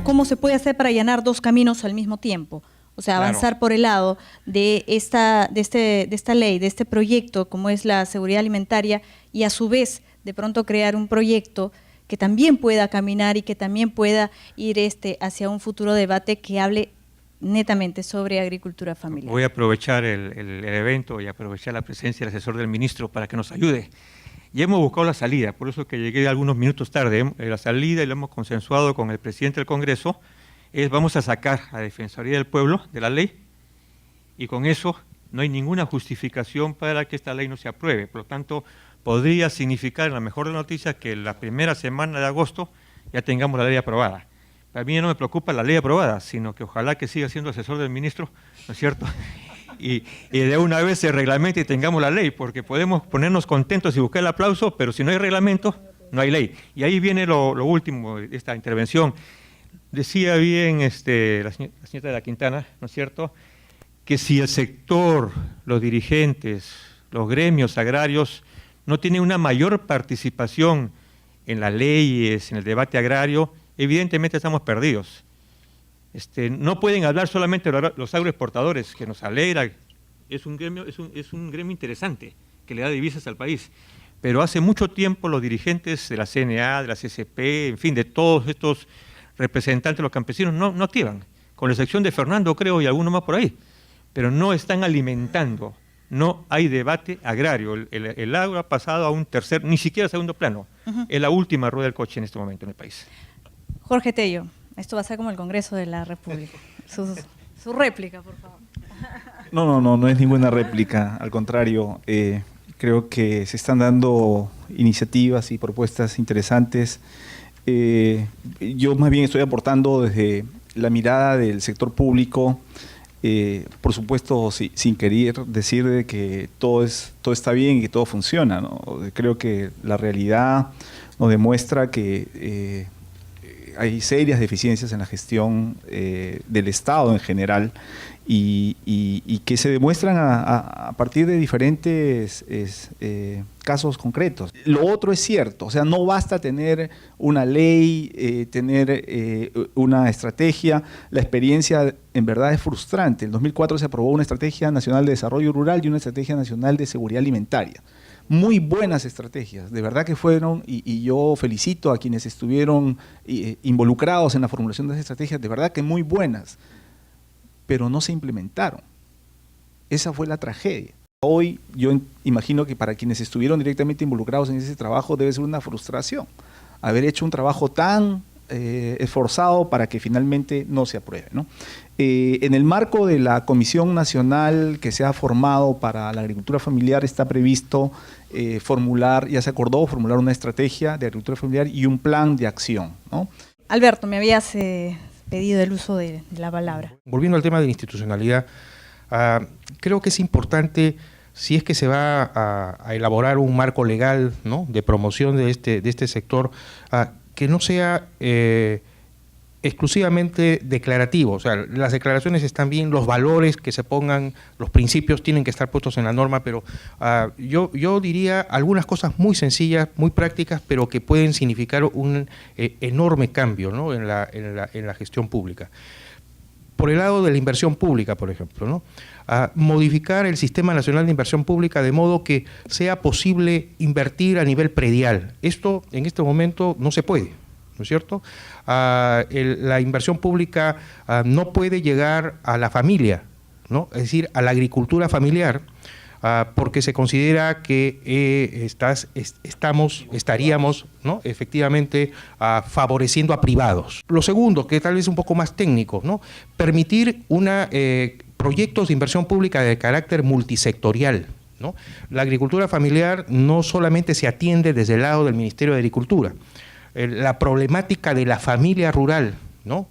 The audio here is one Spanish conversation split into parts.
cómo se puede hacer para allanar dos caminos al mismo tiempo. O sea, avanzar Claro. por el lado de esta ley, de este proyecto, como es la seguridad alimentaria, y a su vez, de pronto crear un proyecto que también pueda caminar y que también pueda ir hacia un futuro debate que hable netamente sobre agricultura familiar. Voy a aprovechar el evento y aprovechar la presencia del asesor del ministro para que nos ayude. Ya hemos buscado la salida, por eso que llegué algunos minutos tarde. La salida, y lo hemos consensuado con el presidente del Congreso, es vamos a sacar a Defensoría del Pueblo de la ley, y con eso no hay ninguna justificación para que esta ley no se apruebe. Por lo tanto, podría significar, en la mejor de las noticias, que la primera semana de agosto ya tengamos la ley aprobada. A mí no me preocupa la ley aprobada, sino que ojalá que siga siendo asesor del ministro, ¿no es cierto? Y de una vez se reglamente y tengamos la ley, porque podemos ponernos contentos y buscar el aplauso, pero si no hay reglamento, no hay ley. Y ahí viene lo último de esta intervención. Decía bien la señora de la Quintana, ¿no es cierto?, que si el sector, los dirigentes, los gremios agrarios no tienen una mayor participación en las leyes, en el debate agrario, evidentemente estamos perdidos. No pueden hablar solamente los agroexportadores, que nos alegra, es un gremio interesante, que le da divisas al país, pero hace mucho tiempo los dirigentes de la CNA, de la CCP, en fin, de todos estos representantes de los campesinos no activan, con la excepción de Fernando, creo, y alguno más por ahí, pero no están alimentando, no hay debate agrario, el agro ha pasado a un tercer, ni siquiera segundo plano, es la última rueda del coche en este momento en el país. Jorge Tello, esto va a ser como el Congreso de la República. Su réplica, por favor. No es ninguna réplica, al contrario, creo que se están dando iniciativas y propuestas interesantes. Yo más bien estoy aportando desde la mirada del sector público, por supuesto sin querer decir de que todo está bien y que todo funciona, ¿no? Creo que la realidad nos demuestra que hay serias deficiencias en la gestión del Estado en general y que se demuestran a partir de diferentes casos concretos. Lo otro es cierto, o sea, no basta tener una ley, tener una estrategia. La experiencia en verdad es frustrante. En 2004 se aprobó una Estrategia Nacional de Desarrollo Rural y una Estrategia Nacional de Seguridad Alimentaria. Muy buenas estrategias, de verdad que fueron, y yo felicito a quienes estuvieron involucrados en la formulación de esas estrategias, de verdad que muy buenas, pero no se implementaron. Esa fue la tragedia. Hoy yo imagino que para quienes estuvieron directamente involucrados en ese trabajo debe ser una frustración haber hecho un trabajo tan esforzado para que finalmente no se apruebe, ¿no? En el marco de la Comisión Nacional que se ha formado para la agricultura familiar está previsto ya se acordó formular una estrategia de agricultura familiar y un plan de acción, ¿no? Alberto, me habías pedido el uso de la palabra. Volviendo al tema de la institucionalidad, creo que es importante, si es que se va a elaborar un marco legal, ¿no?, de promoción de este sector, que no sea exclusivamente declarativo. O sea, las declaraciones están bien, los valores que se pongan, los principios tienen que estar puestos en la norma, pero yo diría algunas cosas muy sencillas, muy prácticas, pero que pueden significar un enorme cambio, ¿no?, en la gestión pública. Por el lado de la inversión pública, por ejemplo, ¿no?, modificar el Sistema Nacional de Inversión Pública de modo que sea posible invertir a nivel predial. Esto en este momento no se puede, ¿no es cierto? La inversión pública no puede llegar a la familia, ¿no?, es decir, a la agricultura familiar, porque se considera que estaríamos, ¿no?, efectivamente favoreciendo a privados. Lo segundo, que tal vez es un poco más técnico, ¿no?, permitir proyectos de inversión pública de carácter multisectorial, ¿no? La agricultura familiar no solamente se atiende desde el lado del Ministerio de Agricultura. La problemática de la familia rural, ¿no?,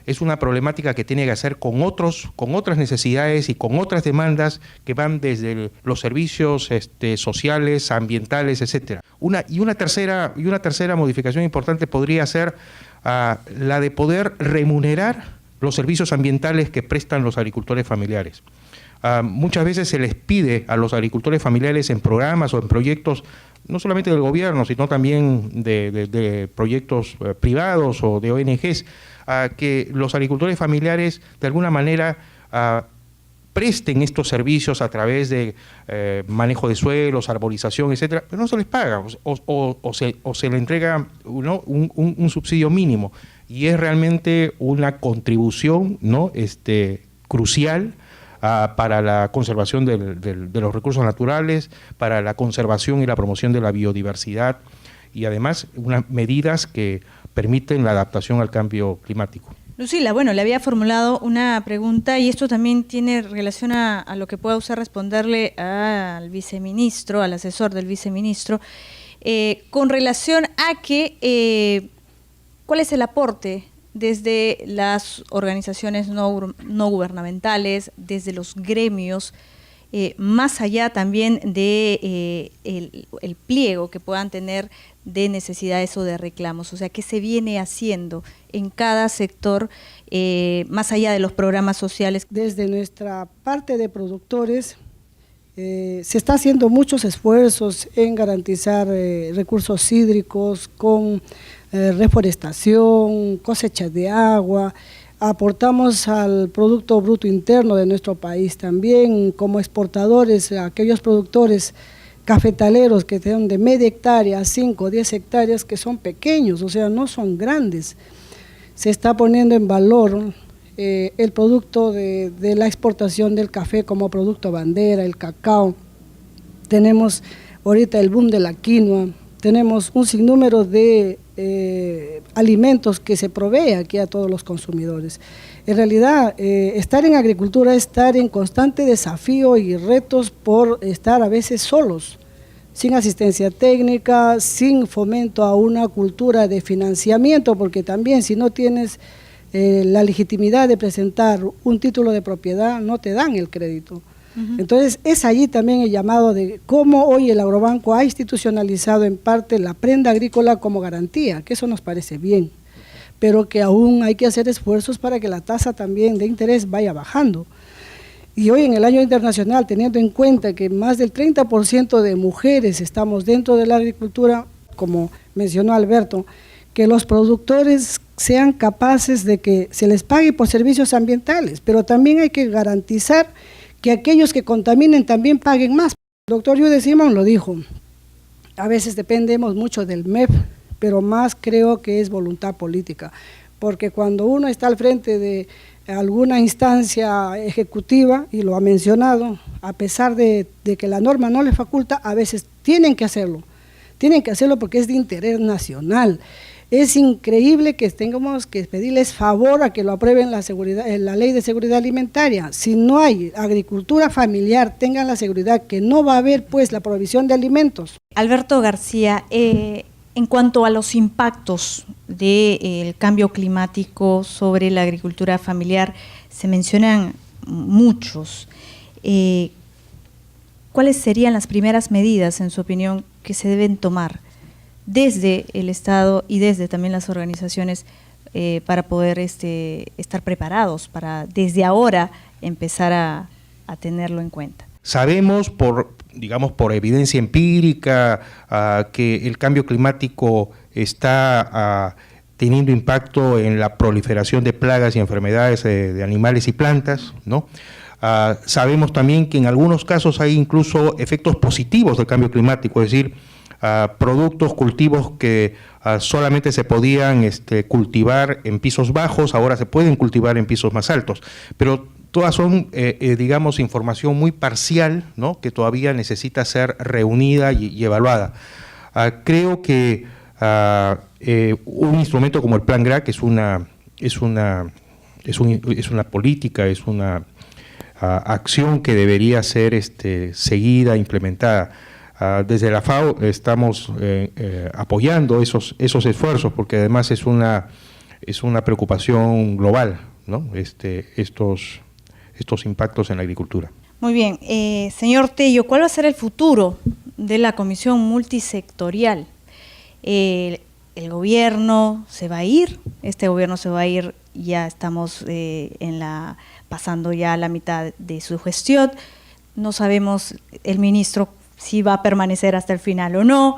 es una problemática que tiene que hacer con otras necesidades y con otras demandas que van desde los servicios sociales, ambientales, etcétera. Una tercera modificación importante podría ser la de poder remunerar los servicios ambientales que prestan los agricultores familiares. Muchas veces se les pide a los agricultores familiares en programas o en proyectos no solamente del gobierno, sino también de proyectos privados o de ONGs, a que los agricultores familiares de alguna manera presten estos servicios a través de manejo de suelos, arborización, etcétera, pero no se les paga o se le entrega, ¿no?, un subsidio mínimo, y es realmente una contribución, ¿no?, crucial para la conservación de los recursos naturales, para la conservación y la promoción de la biodiversidad, y además unas medidas que permiten la adaptación al cambio climático. Lucila, bueno, le había formulado una pregunta y esto también tiene relación a lo que pueda usted responderle al viceministro, al asesor del viceministro, con relación a que cuál es el aporte desde las organizaciones no gubernamentales, desde los gremios, más allá también de el pliego que puedan tener de necesidades o de reclamos, o sea, ¿qué se viene haciendo en cada sector, más allá de los programas sociales? Desde nuestra parte de productores se está haciendo muchos esfuerzos en garantizar recursos hídricos con reforestación, cosecha de agua. Aportamos al Producto Bruto Interno de nuestro país también como exportadores a aquellos productores cafetaleros que tienen de media hectárea a 5 o 10 hectáreas, que son pequeños, o sea, no son grandes. Se está poniendo en valor el producto de la exportación del café como producto bandera, el cacao. Tenemos ahorita el boom de la quinoa, tenemos un sinnúmero de alimentos que se provee aquí a todos los consumidores. En realidad, estar en agricultura es estar en constante desafío y retos por estar a veces solos, sin asistencia técnica, sin fomento a una cultura de financiamiento, porque también si no tienes la legitimidad de presentar un título de propiedad, no te dan el crédito. Entonces, es allí también el llamado de cómo hoy el Agrobanco ha institucionalizado en parte la prenda agrícola como garantía, que eso nos parece bien, pero que aún hay que hacer esfuerzos para que la tasa también de interés vaya bajando. Y hoy en el año internacional, teniendo en cuenta que más del 30% de mujeres estamos dentro de la agricultura, como mencionó Alberto, que los productores sean capaces de que se les pague por servicios ambientales, pero también hay que garantizar que aquellos que contaminen también paguen más. El doctor Yude Simón lo dijo, a veces dependemos mucho del MEP, pero más creo que es voluntad política, porque cuando uno está al frente de alguna instancia ejecutiva, y lo ha mencionado, a pesar de que la norma no le faculta, a veces tienen que hacerlo porque es de interés nacional. Es increíble que tengamos que pedirles favor a que lo aprueben la ley de seguridad alimentaria. Si no hay agricultura familiar, tengan la seguridad que no va a haber pues la provisión de alimentos. Alberto García, en cuanto a los impactos del cambio climático sobre la agricultura familiar, se mencionan muchos. ¿Cuáles serían las primeras medidas, en su opinión, que se deben tomar desde el Estado y desde también las organizaciones para poder estar preparados para desde ahora empezar a tenerlo en cuenta? Sabemos por evidencia empírica que el cambio climático está teniendo impacto en la proliferación de plagas y enfermedades de animales y plantas, ¿no? Sabemos también que en algunos casos hay incluso efectos positivos del cambio climático, es decir, productos, cultivos que solamente se podían cultivar en pisos bajos, ahora se pueden cultivar en pisos más altos, pero todas son, información muy parcial, ¿no?, que todavía necesita ser reunida y evaluada. Creo que un instrumento como el Plan GRAC es una política, es una acción que debería ser seguida, implementada. Desde la FAO estamos apoyando esos esfuerzos, porque además es una preocupación global, ¿no?, estos impactos en la agricultura. Muy bien. Señor Tello, ¿cuál va a ser el futuro de la Comisión Multisectorial? El gobierno se va a ir, este gobierno se va a ir, ya estamos pasando ya la mitad de su gestión, no sabemos el ministro si va a permanecer hasta el final o no.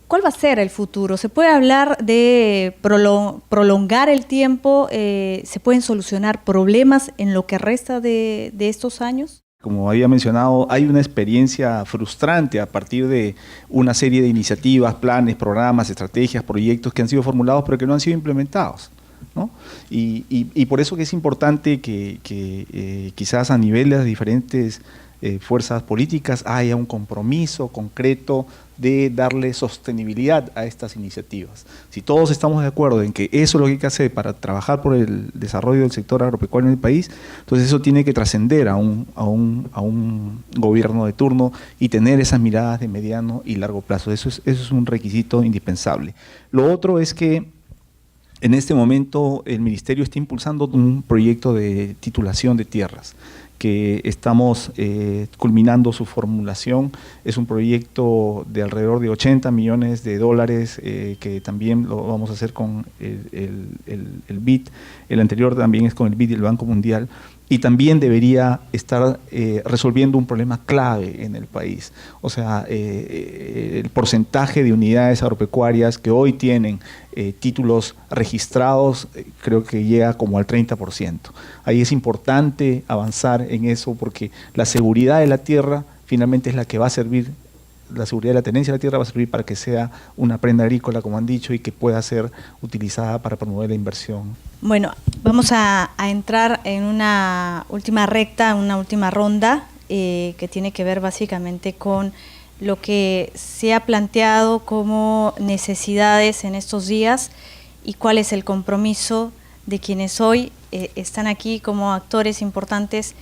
¿Cuál va a ser el futuro? ¿Se puede hablar de prolongar el tiempo? ¿Se pueden solucionar problemas en lo que resta de estos años? Como había mencionado, hay una experiencia frustrante a partir de una serie de iniciativas, planes, programas, estrategias, proyectos que han sido formulados pero que no han sido implementados, ¿no? Y por eso que es importante que quizás a nivel de las diferentes fuerzas políticas haya un compromiso concreto de darle sostenibilidad a estas iniciativas. Si todos estamos de acuerdo en que eso es lo que hay que hacer para trabajar por el desarrollo del sector agropecuario en el país, entonces eso tiene que trascender a un gobierno de turno y tener esas miradas de mediano y largo plazo. Eso es un requisito indispensable. Lo otro es que en este momento el Ministerio está impulsando un proyecto de titulación de tierras que estamos culminando su formulación. Es un proyecto de alrededor de 80 millones de dólares que también lo vamos a hacer con el BID. El anterior también es con el BID y el Banco Mundial. Y también debería estar resolviendo un problema clave en el país. O sea, el porcentaje de unidades agropecuarias que hoy tienen títulos registrados, creo que llega como al 30%. Ahí es importante avanzar en eso porque la seguridad de la tierra finalmente es la que va a servir. La seguridad de la tenencia de la tierra va a servir para que sea una prenda agrícola, como han dicho, y que pueda ser utilizada para promover la inversión. Bueno, vamos a entrar en una última recta, una última ronda, que tiene que ver básicamente con lo que se ha planteado como necesidades en estos días y cuál es el compromiso de quienes hoy están aquí como actores importantes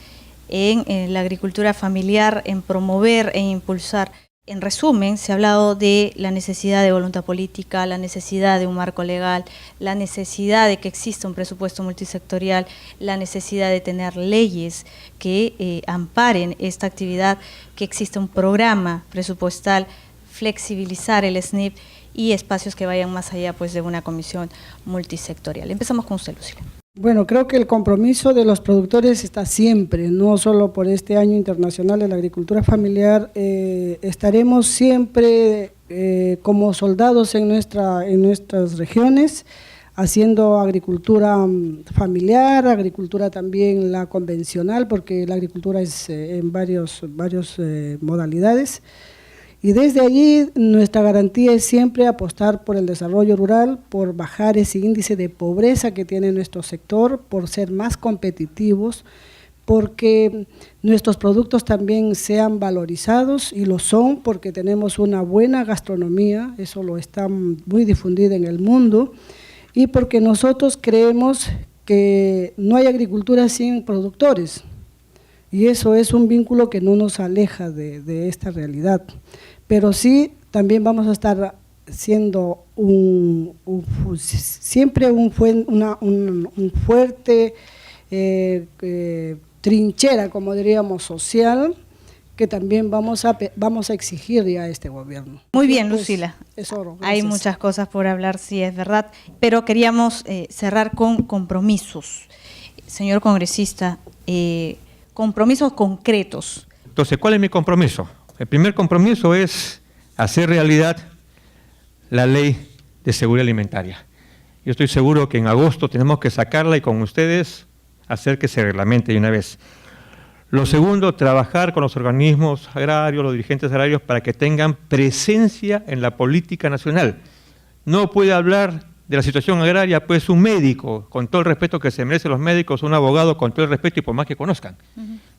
en la agricultura familiar, en promover e impulsar. En resumen, se ha hablado de la necesidad de voluntad política, la necesidad de un marco legal, la necesidad de que exista un presupuesto multisectorial, la necesidad de tener leyes que amparen esta actividad, que exista un programa presupuestal, flexibilizar el SNIP y espacios que vayan más allá pues, de una comisión multisectorial. Empezamos con usted, Lucila. Bueno, creo que el compromiso de los productores está siempre, no solo por este Año Internacional de la Agricultura Familiar, estaremos siempre como soldados en nuestras regiones, haciendo agricultura familiar, agricultura también la convencional, porque la agricultura es en varias modalidades. Y desde allí nuestra garantía es siempre apostar por el desarrollo rural, por bajar ese índice de pobreza que tiene nuestro sector, por ser más competitivos, porque nuestros productos también sean valorizados, y lo son porque tenemos una buena gastronomía, eso lo está muy difundido en el mundo, y porque nosotros creemos que no hay agricultura sin productores, y eso es un vínculo que no nos aleja de esta realidad. Pero sí, también vamos a estar siendo siempre un fuerte trinchera, como diríamos, social, que también vamos a exigir ya a este gobierno. Muy bien, Lucila. Hay muchas cosas por hablar, sí, es verdad, pero queríamos cerrar con compromisos. Señor congresista, compromisos concretos. Entonces, ¿cuál es mi compromiso? El primer compromiso es hacer realidad la ley de seguridad alimentaria. Yo estoy seguro que en agosto tenemos que sacarla y con ustedes hacer que se reglamente de una vez. Lo segundo, trabajar con los organismos agrarios, los dirigentes agrarios, para que tengan presencia en la política nacional. No puede hablar de la situación agraria, pues un médico, con todo el respeto que se merecen los médicos, un abogado con todo el respeto y por más que conozcan.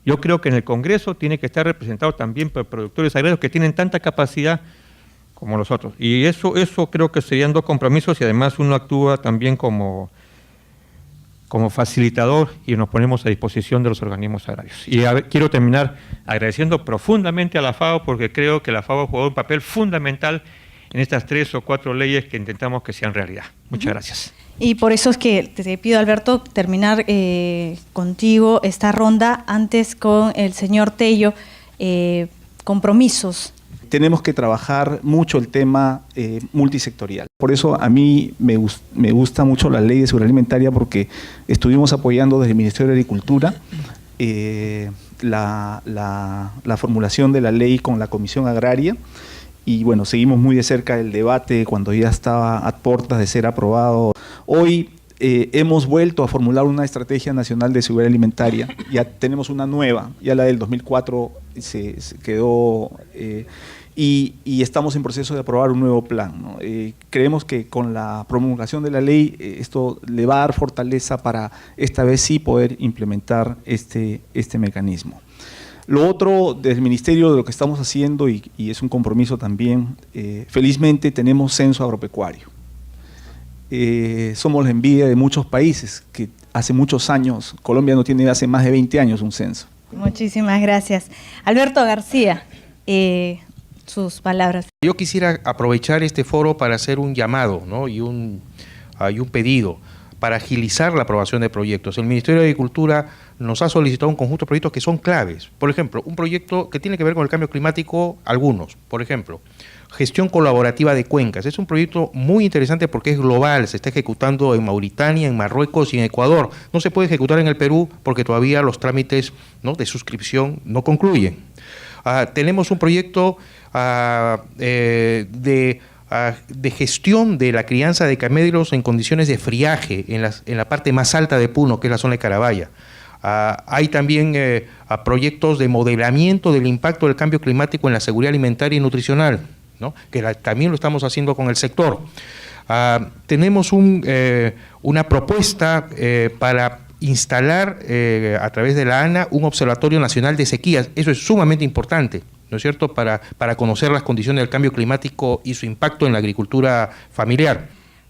Yo creo que en el Congreso tiene que estar representado también por productores agrarios que tienen tanta capacidad como los otros. Y eso creo que serían dos compromisos y además uno actúa también como facilitador y nos ponemos a disposición de los organismos agrarios. Y quiero terminar agradeciendo profundamente a la FAO porque creo que la FAO ha jugado un papel fundamental en estas 3 o 4 leyes que intentamos que sean realidad. Muchas gracias. Y por eso es que te pido, Alberto, terminar contigo esta ronda antes con el señor Tello, compromisos. Tenemos que trabajar mucho el tema multisectorial. Por eso a mí me gusta mucho la ley de seguridad alimentaria porque estuvimos apoyando desde el Ministerio de Agricultura la formulación de la ley con la Comisión Agraria y bueno, seguimos muy de cerca el debate cuando ya estaba a puertas de ser aprobado. Hoy hemos vuelto a formular una estrategia nacional de seguridad alimentaria, ya tenemos una nueva, ya la del 2004 se quedó y estamos en proceso de aprobar un nuevo plan, ¿no? Creemos que con la promulgación de la ley esto le va a dar fortaleza para esta vez sí poder implementar este mecanismo. Lo otro del Ministerio de lo que estamos haciendo y es un compromiso también, felizmente tenemos censo agropecuario. Somos la envidia de muchos países que hace muchos años, Colombia no tiene hace más de 20 años un censo. Muchísimas gracias. Alberto García, sus palabras. Yo quisiera aprovechar este foro para hacer un llamado, ¿no? y un pedido para agilizar la aprobación de proyectos. El Ministerio de Agricultura nos ha solicitado un conjunto de proyectos que son claves. Por ejemplo, un proyecto que tiene que ver con el cambio climático, algunos. Por ejemplo, gestión colaborativa de cuencas. Es un proyecto muy interesante porque es global, se está ejecutando en Mauritania, en Marruecos y en Ecuador. No se puede ejecutar en el Perú porque todavía los trámites, ¿no?, de suscripción no concluyen. Tenemos un proyecto de gestión de la crianza de camellos en condiciones de friaje en la parte más alta de Puno, que es la zona de Carabaya. Hay también proyectos de modelamiento del impacto del cambio climático en la seguridad alimentaria y nutricional, ¿no?, que también lo estamos haciendo con el sector. Tenemos una propuesta para instalar a través de la ANA un observatorio nacional de sequías. Eso es sumamente importante, ¿no es cierto?, para conocer las condiciones del cambio climático y su impacto en la agricultura familiar.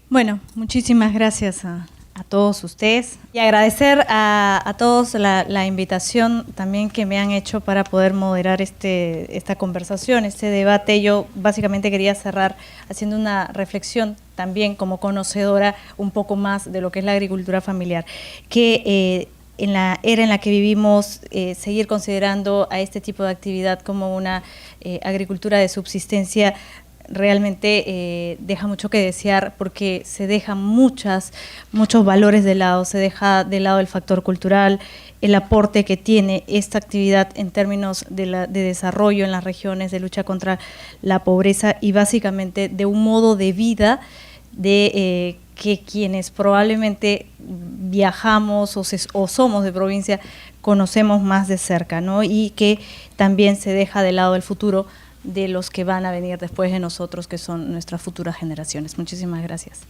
Bueno, muchísimas gracias a todos ustedes y agradecer a todos la invitación también que me han hecho para poder moderar esta conversación, este debate. Yo básicamente quería cerrar haciendo una reflexión también como conocedora un poco más de lo que es la agricultura familiar, que en la era en la que vivimos, seguir considerando a este tipo de actividad como una agricultura de subsistencia realmente deja mucho que desear, porque se dejan muchos valores de lado, se deja de lado el factor cultural, el aporte que tiene esta actividad en términos de desarrollo en las regiones, de lucha contra la pobreza y básicamente de un modo de vida de que quienes probablemente viajamos o somos de provincia conocemos más de cerca, ¿no? Y que también se deja de lado el futuro de los que van a venir después de nosotros, que son nuestras futuras generaciones. Muchísimas gracias.